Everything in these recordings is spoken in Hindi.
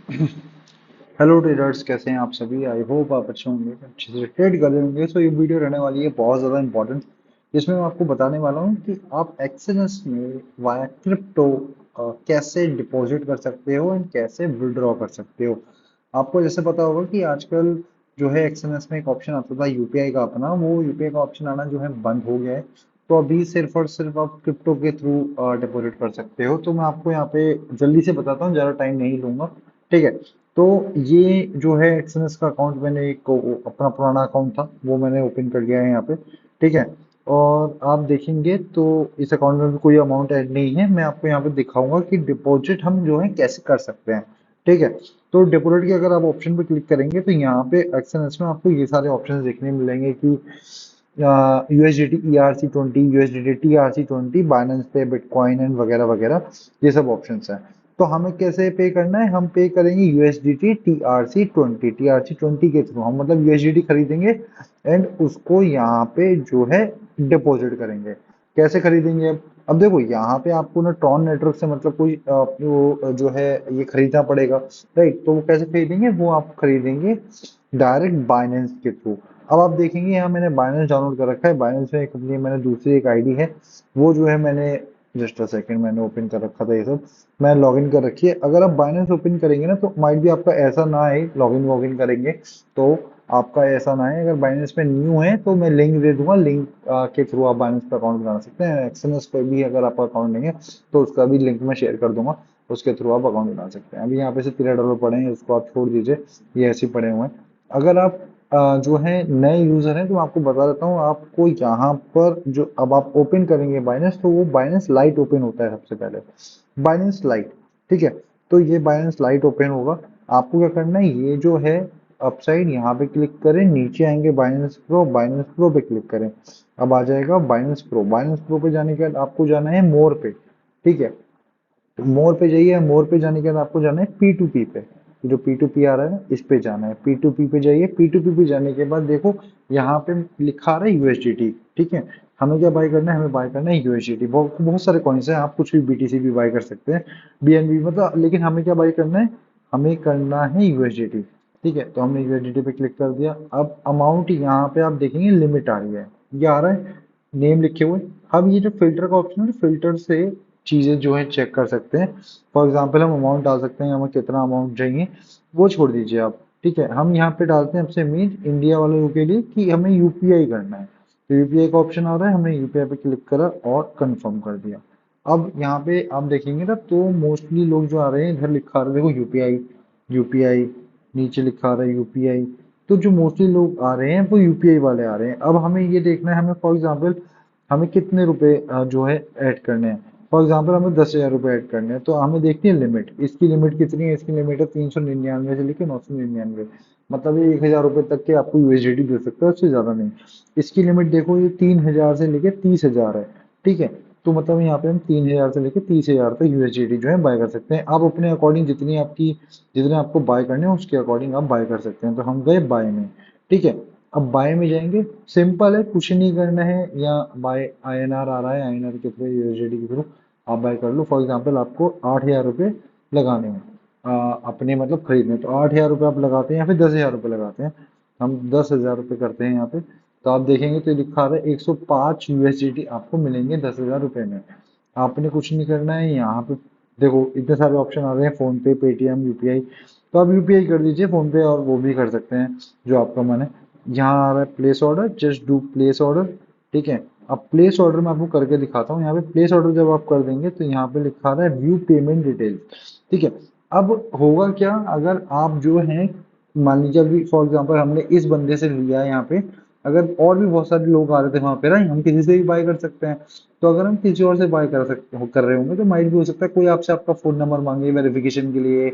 हेलो ट्रेडर्स, कैसे हैं आप सभी। आई होप आप अच्छे होंगे, अच्छे से ट्रेड कर रहे होंगे। सो ये वीडियो रहने वाली है बहुत ज़्यादा इंपॉर्टेंट, जिसमें मैं आपको बताने वाला हूँ कि आप एक्सएनएस में वाया क्रिप्टो कैसे डिपॉजिट कर सकते हो एंड कैसे विड्रॉ कर सकते हो। आपको जैसे पता होगा कि आजकल जो है एक्सएनएस में एक ऑप्शन आता था यूपीआई का अपना, वो यूपीआई का ऑप्शन आना जो है बंद हो गया है। तो अभी सिर्फ और सिर्फ आप क्रिप्टो के थ्रू डिपॉजिट कर सकते हो। तो मैं आपको यहाँ पे जल्दी से बताता हूँ, ज़्यादा टाइम नहीं लूंगा। ठीक है। तो ये जो है एक्सएनएस का अकाउंट, मैंने एक अपना पुराना अकाउंट था वो मैंने ओपन कर लिया है यहाँ पे। ठीक है। और आप देखेंगे तो इस अकाउंट में भी कोई अमाउंट ऐड नहीं है। मैं आपको यहाँ पे दिखाऊंगा कि डिपॉजिट हम जो है कैसे कर सकते हैं। ठीक है। तो डिपॉजिट के अगर आप ऑप्शन पे क्लिक करेंगे तो यहाँ पे एक्सएनएस में आपको ये सारे ऑप्शन देखने मिलेंगे कि USDT ERC20, USDT TRC20, Binance पे, बिटकॉइन एंड वगैरह वगैरह, ये सब ऑप्शंस हैं। तो हमें कैसे पे करना है, हम पे करेंगे यूएसडीटी टीआरसी ट्वेंटी के थ्रू। हम मतलब यूएसडीटी खरीदेंगे एंड उसको यहाँ पे जो है डिपॉजिट करेंगे। कैसे खरीदेंगे? अब देखो यहाँ पे आपको ना ट्रॉन नेटवर्क से मतलब कोई वो जो है ये खरीदना पड़ेगा। राइट। तो वो कैसे खरीदेंगे? वो आप खरीदेंगे डायरेक्ट बाइनेंस के थ्रू। अब आप देखेंगे यहाँ मैंने बाइनेंस डाउनलोड कर रखा है। बाइनेंस में एक अपनी मैंने दूसरी एक आईडी है, वो जो है मैंने जस्ट अ सेकंड मैंने ओपन कर रखा था ये सब। मैं लॉगिन कर रखी है। अगर आप बाइनेंस ओपन करेंगे ना तो माइट भी आपका ऐसा ना आए, लॉगिन वॉगिन करेंगे तो आपका ऐसा ना है। अगर बाइनेंस में न्यू है तो मैं लिंक दे दूंगा, लिंक के थ्रू आप बाइनेंस पे अकाउंट बना सकते हैं। एक्सएनएस पे भी अगर आपका अकाउंट नहीं है तो उसका भी लिंक मैं शेयर कर दूंगा, उसके थ्रू आप अकाउंट बना सकते हैं। अभी यहाँ पे से $13 पड़े हैं, उसको आप छोड़ दीजिए, ये ऐसे ही पड़े हुए हैं। अगर आप जो है नए यूजर हैं तो मैं आपको बता देता हूँ, आपको यहाँ पर जो अब आप ओपन करेंगे बाइनेंस, तो वो बाइनेंस लाइट ओपन होता है सबसे पहले, बाइनेंस लाइट। ठीक है। तो ये बाइनेंस लाइट ओपन होगा। आपको क्या करना है, ये जो है अपसाइड यहाँ पे क्लिक करें, नीचे आएंगे बाइनेंस प्रो, बाइनेंस प्रो पे क्लिक करें। अब आ जाएगा बाइनेंस प्रो। बाइनेंस प्रो पे जाने के बाद आपको जाना है मोर पे। ठीक है। मोर पे जाइए। मोर पे जाने के बाद आपको जाना है P2P पे। जो P2P आ रहा है ना, इस पे जाना है। P2P पे जाइए। P2P पे जाने के बाद देखो यहाँ पे लिखा आ रहा है यूएसडीटी। ठीक है। हमें क्या बाय करना है? हमें बाय करना है यूएसडीटी। बहुत बहुत सारे कॉइन्स हैं, आप कुछ भी बीटीसी भी बाय कर सकते हैं, बीएनबी मतलब, लेकिन हमें क्या बाय करना है? हमें करना है यूएसडीटी। ठीक है। तो हमने यूएसडीटी पे क्लिक कर दिया। अब अमाउंट यहाँ पे आप देखेंगे लिमिट आ रही है, ये आ रहा है नेम लिखे हुए। अब ये जो फिल्टर का ऑप्शन है, फिल्टर से चीजें जो है चेक कर सकते हैं। फॉर एग्जाम्पल हम अमाउंट डाल सकते हैं, हमें कितना अमाउंट चाहिए वो छोड़ दीजिए आप। ठीक है। हम यहाँ पे डालते हैं सबसे मेन इंडिया वालों के लिए कि हमें यूपीआई करना है। तो यूपीआई का ऑप्शन आ रहा है, हमने यूपीआई पे क्लिक करा और कंफर्म कर दिया। अब यहाँ पे आप देखेंगे ना तो मोस्टली लोग जो आ रहे हैं, इधर लिखा आ रहा है देखो यूपीआई, यूपीआई, नीचे लिखा आ रहा है यूपीआई। तो जो मोस्टली लोग आ रहे हैं वो यूपीआई वाले आ रहे हैं। अब हमें ये देखना है, हमें फॉर एग्जाम्पल हमें कितने रुपए जो है ऐड करने हैं। फॉर एग्जाम्पल हमें 10,000 रुपये ऐड करने हैं, तो हमें देखनी है लिमिट। इसकी लिमिट कितनी है? इसकी लिमिट है 399 से लेकर 999। मतलब ये 1,000 रुपये तक के आपको यूएसडीटी दे सकता है, उससे ज्यादा नहीं। इसकी लिमिट देखो, ये 3,000 से लेकर 30,000 है। ठीक है। तो मतलब यहाँ पे हम 3,000 से लेकर 30,000 तक यूएसडीटी जो है बाय कर सकते हैं। आप अपने अकॉर्डिंग जितनी आपकी, जितने आपको बाय करने हैं उसके अकॉर्डिंग आप बाय कर सकते हैं। तो हम गए बाय में। ठीक है। अब बाय में जाएंगे, सिंपल है, कुछ नहीं करना है। या बाय आईएनआर आ रहा है, आईएनआर के थ्रू, यूएसडीटी के थ्रू आप बाय कर लो। फॉर एग्जाम्पल आपको 8,000 रुपये लगाने हैं अपने मतलब खरीदने, तो 8,000 रुपये आप लगाते हैं या फिर 10,000 रुपये लगाते हैं। हम 10,000 रुपये करते हैं यहाँ पे। तो आप देखेंगे तो लिखा रहा है 105 यूएसडीटी आपको मिलेंगे 10,000 रुपये में। आपने कुछ नहीं करना है यहाँ पे। देखो इतने सारे ऑप्शन आ रहे हैं, फोन पे, पेटीएम, यूपीआई। तो आप यूपीआई कर दीजिए, फोन पे और वो भी कर सकते हैं, जो आपका मन है। यहाँ आ रहा है place order, just do place order. ठीक है। अब प्लेस ऑर्डर मैं आपको करके दिखाता हूँ। यहाँ पे प्लेस ऑर्डर जब आप कर देंगे तो यहाँ पे लिखा रहा है व्यू पेमेंट डिटेल्स। ठीक है। अब होगा क्या, अगर आप जो है मान लीजिए अभी फॉर एग्जांपल हमने इस बंदे से लिया है यहाँ पे, अगर और भी बहुत सारे लोग आ रहे थे वहां पे ना, हम किसी से भी बाय कर सकते हैं। तो अगर हम किसी और से बाय कर रहे होंगे तो माइट भी हो सकता है कोई आपसे आपका फोन नंबर मांगे वेरिफिकेशन के लिए,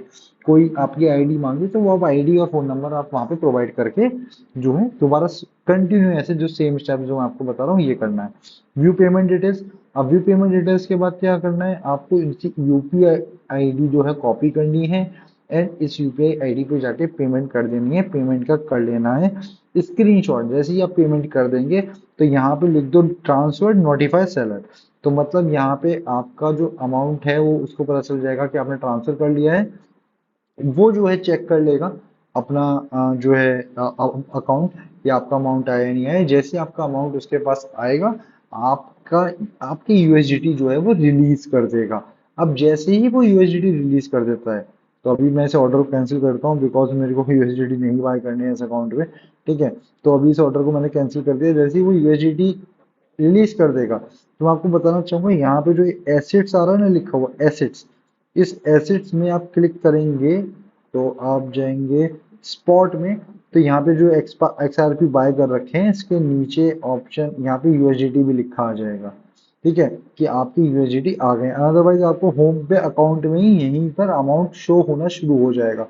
कोई आपकी आईडी मांगे, तो वो आप आईडी और फोन नंबर आप वहां पे प्रोवाइड करके जो है दोबारा कंटिन्यू ऐसे जो सेम स्टेप जो मैं आपको बता रहा हूँ ये करना है। View payment details. अब व्यू पेमेंट डिटेल्स के बाद क्या करना है, आपको इनकी यूपीआई आईडी जो है कॉपी करनी है एंड इस यूपीआई आईडी पे जाके पेमेंट कर देनी है। पेमेंट का कर लेना है स्क्रीनशॉट। जैसे ही आप पेमेंट कर देंगे तो यहाँ पे लिख दो ट्रांसफर नोटिफाई सेलर। तो मतलब यहाँ पे आपका जो अमाउंट है वो उसको पता चल जाएगा कि आपने ट्रांसफर कर लिया है वो जो है चेक कर लेगा अपना जो है अकाउंट, या आपका अमाउंट आया नहीं आया। जैसे आपका अमाउंट उसके पास आएगा, आपका आपकी यूएसडीटी जो है वो रिलीज कर देगा। अब जैसे ही वो यूएसडीटी रिलीज कर देता है, तो अभी मैं इस ऑर्डर को कैंसिल करता हूँ बिकॉज मेरे को यूएसडीटी नहीं बाय करने है इस अकाउंट पे। ठीक है, तो अभी इस ऑर्डर को मैंने कैंसिल कर दिया। जैसे ही वो यूएसडीटी रिलीज कर देगा, तो मैं आपको बताना चाहूंगा यहाँ पे जो एसेट्स आ रहा है ना लिखा हुआ एसेट्स, इस एसेट्स में आप क्लिक करेंगे तो आप जाएंगे स्पॉट में। तो यहाँ पे जो एक्सआरपी बाय कर रखे हैं इसके नीचे ऑप्शन यहाँ पे यूएसडीटी भी लिखा आ जाएगा। ठीक है, कि आपकी यूएसडीटी आ गए। अदरवाइज आपको होम पे अकाउंट में ही यहीं पर अमाउंट शो होना शुरू हो जाएगा।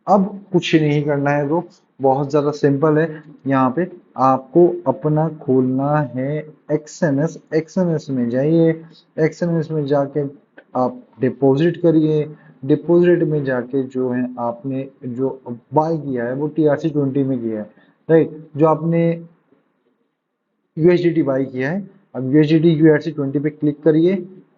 अब कुछ नहीं करना है, तो बहुत ज्यादा सिंपल है। यहाँ पे आपको अपना खोलना है एक्सएनएस। एक्सएनएस में जाइए, एक्सएनएस में जाके आप डिपॉजिट करिए। डिपॉजिट में जाके जो है आपने जो बाय किया है वो TRC20 में किया है, राइट। जो आपने यूएसडीटी बाई किया है, अब यूएसडीटी यूएसडी20 पे क्लिक करिए।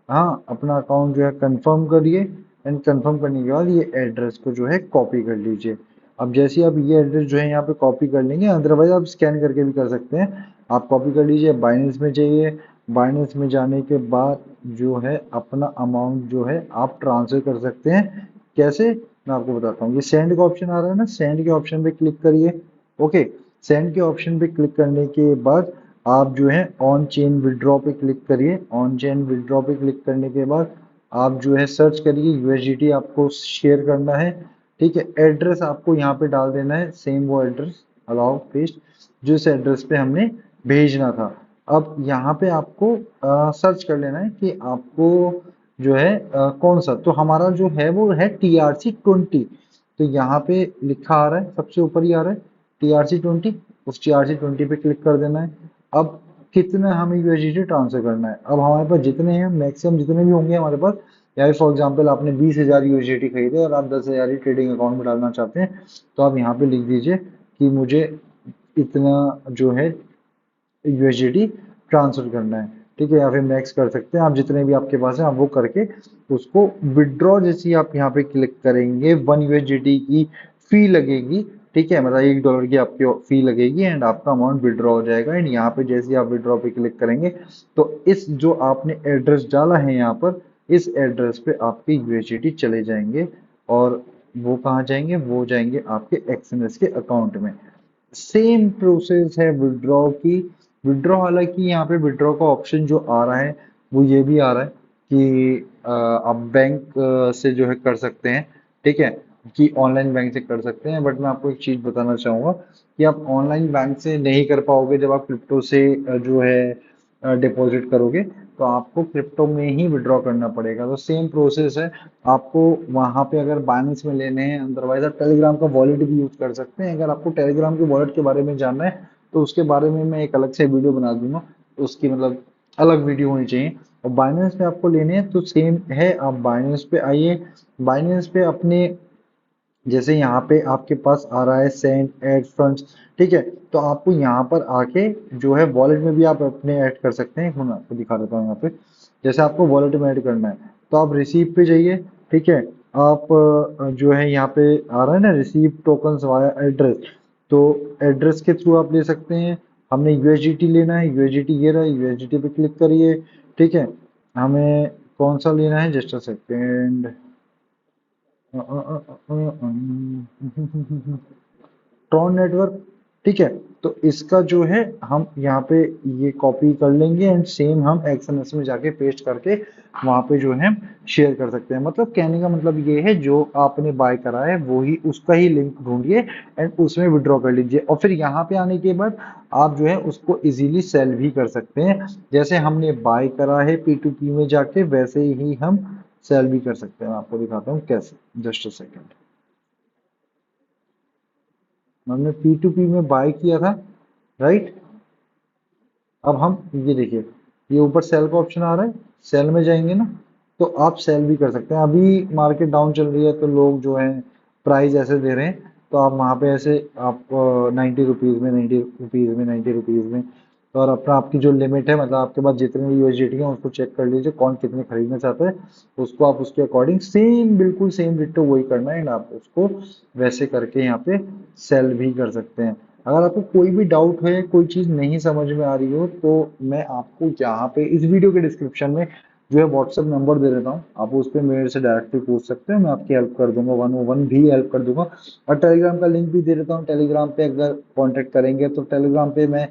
हाँ, अपना अकाउंट जो है कंफर्म करिए, एंड कंफर्म करने के बाद ये एड्रेस को जो है कॉपी कर लीजिए। अब जैसे आप ये एड्रेस जो है यहाँ पे कॉपी कर लेंगे, अदरवाइज आप स्कैन करके भी कर सकते हैं। आप कॉपी कर लीजिए, बाइनेंस में जाइए। बाइनेंस में जाने के बाद जो है अपना अमाउंट जो है आप ट्रांसफर कर सकते हैं। कैसे, मैं आपको बताता हूँ। ये सेंड का ऑप्शन आ रहा है ना, सेंड के ऑप्शन पे क्लिक करिए। ओके, सेंड के ऑप्शन पे क्लिक करने के बाद आप जो है ऑन चेन विड्रॉ पे क्लिक करिए। ऑन चेन विड्रॉ पे क्लिक करने के बाद आप जो है सर्च करिए यूएसडीटी आपको शेयर करना है। ठीक है, एड्रेस आपको यहाँ पे डाल देना है, सेम वो एड्रेस अलाउ पेस्ट जिस एड्रेस पे हमने भेजना था। अब यहाँ पे आपको सर्च कर लेना है कि आपको जो है कौन सा, तो हमारा जो है वो है TRC20। तो यहाँ पे लिखा आ रहा है, सबसे ऊपर ही आ रहा है TRC20। उस TRC20 पे क्लिक कर देना है। अब कितना हमें यूएसडीटी ट्रांसफर करना है, अब हमारे पास जितने हैं मैक्सिमम जितने भी होंगे हमारे पास, या फॉर एग्जांपल आपने 20,000 यूएसडीटी खरीदे और आप 10,000 ही ट्रेडिंग अकाउंट में डालना चाहते हैं, तो आप यहाँ पे लिख दीजिए कि मुझे इतना जो है यूएसडीटी ट्रांसफर करना है। ठीक है, या फिर मैक्स कर सकते हैं आप, जितने भी आपके पास है आप वो करके उसको विड्रॉ जैसे ही आप यहाँ पे क्लिक करेंगे 1 यूएसडीटी की फी लगेगी। ठीक है, मतलब $1 की आपकी फी लगेगी एंड आपका अमाउंट विड्रॉ हो जाएगा। एंड यहाँ पे जैसे ही आप विड्रॉ पे क्लिक करेंगे तो इस जो आपने एड्रेस डाला है यहाँ पर, इस एड्रेस पे आपके यूएसडीटी चले जाएंगे। और वो कहाँ जाएंगे, वो जाएंगे आपके एक्सएनएस के अकाउंट में। सेम प्रोसेस है विड्रॉ की। विड्रॉ, हालांकि यहाँ पे विड्रॉ का ऑप्शन जो आ रहा है वो ये भी आ रहा है कि आप बैंक से जो है कर सकते हैं। ठीक है, कि ऑनलाइन बैंक से कर सकते हैं, बट मैं आपको एक चीज बताना चाहूंगा कि आप ऑनलाइन बैंक से नहीं कर पाओगे। जब आप क्रिप्टो से जो है डिपॉजिट करोगे, तो आपको क्रिप्टो में ही विड्रॉ करना पड़ेगा। तो सेम प्रोसेस है। आपको वहां पे अगर बाइनेंस में लेने हैं, अदरवाइज आप टेलीग्राम का वॉलेट भी यूज कर सकते हैं। अगर आपको टेलीग्राम के वॉलेट के बारे में जानना है तो उसके बारे में मैं एक अलग से वीडियो बना दूंगा। उसकी मतलब अलग वीडियो होनी चाहिए। और बाइनेंस पे आपको लेने हैं तो सेम है, आप बाइनेंस पे आइए। बाइनेंस पे अपने जैसे यहाँ पे आपके पास आ रहा है सेंड एड फंड्स। ठीक है, तो आपको यहाँ पर आके जो है वॉलेट में भी आप अपने ऐड कर सकते हैं। मैं आपको दिखा देता हूँ यहाँ पे। जैसे आपको वॉलेट में ऐड करना है तो आप रिसीव पे जाइए। ठीक है, आप जो है यहाँ पे आ रहा है ना रिसीव टोकन्स वाया एड्रेस, तो एड्रेस के थ्रू आप ले सकते हैं। हमने यूएसडीटी लेना है, यूएसडीटी ये रहा, यूएसडीटी पे क्लिक करिए। ठीक है, हमें कौन सा लेना है, just a second. Tron network. ठीक है, तो इसका जो है हम यहाँ पे ये कॉपी कर लेंगे एंड सेम हम एक्सएमएस में जाके पेस्ट करके वहां पे जो है शेयर कर सकते हैं। मतलब कहने का मतलब ये है, जो आपने बाय करा है वो ही उसका ही लिंक ढूंढिए एंड उसमें विड्रॉ कर लीजिए। और फिर यहाँ पे आने के बाद आप जो है उसको इजीली सेल भी कर सकते हैं। जैसे हमने बाय करा है P2P में जाके, वैसे ही हम सेल भी कर सकते हैं। मैं आपको दिखाता हूँ कैसे, जस्ट अ सेकेंड। हमने P2P में बाय किया था, राइट। अब हम ये देखिए, ये ऊपर सेल का ऑप्शन आ रहा है, सेल में जाएंगे ना तो आप सेल भी कर सकते हैं। अभी मार्केट डाउन चल रही है तो लोग जो है प्राइस ऐसे दे रहे हैं, तो आप वहां पे ऐसे आप 90 रुपीज में, 90 रुपीज में, 90 रुपीज में और अपना आपकी जो लिमिट है, मतलब आपके पास जितने भी यूएसडीटी है उसको चेक कर लीजिए, कौन कितने खरीदना चाहता है, उसको आप उसके अकॉर्डिंग सेम, बिल्कुल सेम डिट्टो वही करना है, एंड आप उसको वैसे करके यहाँ पे सेल भी कर सकते हैं। अगर आपको कोई भी डाउट है, कोई चीज नहीं समझ में आ रही हो, तो मैं आपको यहाँ पे इस वीडियो के डिस्क्रिप्शन में जो है व्हाट्सएप नंबर दे देता हूँ, आप उस पर मेरे से डायरेक्टली पूछ सकते हैं, मैं आपकी हेल्प कर दूंगा, 101 भी हेल्प कर दूंगा। और टेलीग्राम का लिंक भी दे देता हूँ, टेलीग्राम पे अगर कांटेक्ट करेंगे तो टेलीग्राम पे मैं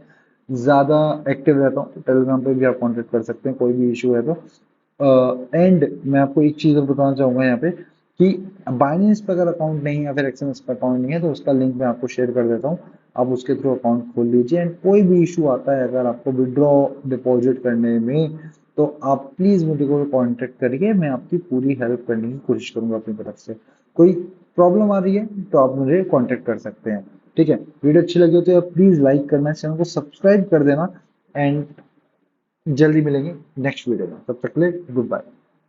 ज़्यादा एक्टिव रहता हूँ, टेलीग्राम पे भी आप कांटेक्ट कर सकते हैं कोई भी इशू है तो। एंड मैं आपको एक चीज़ और बताना चाहूँगा यहाँ पे कि बाइनेंस पे अगर अकाउंट नहीं है या फिर एक्सएमएस पे अकाउंट नहीं है तो उसका लिंक मैं आपको शेयर कर देता हूँ, आप उसके थ्रू अकाउंट खोल लीजिए। एंड कोई भी इशू आता है अगर आपको विड्रॉ डिपॉजिट करने में, तो आप प्लीज़ मुझे को कांटेक्ट करिए, मैं आपकी पूरी हेल्प करने की कोशिश करूंगा अपनी तरफ से। कोई प्रॉब्लम आ रही है तो आप मुझे कांटेक्ट कर सकते हैं। ठीक है, वीडियो अच्छी लगी हो तो आप प्लीज़ लाइक करना, चैनल को सब्सक्राइब कर देना, एंड जल्दी मिलेंगे नेक्स्ट वीडियो में, तब तक के लिए गुड बाय।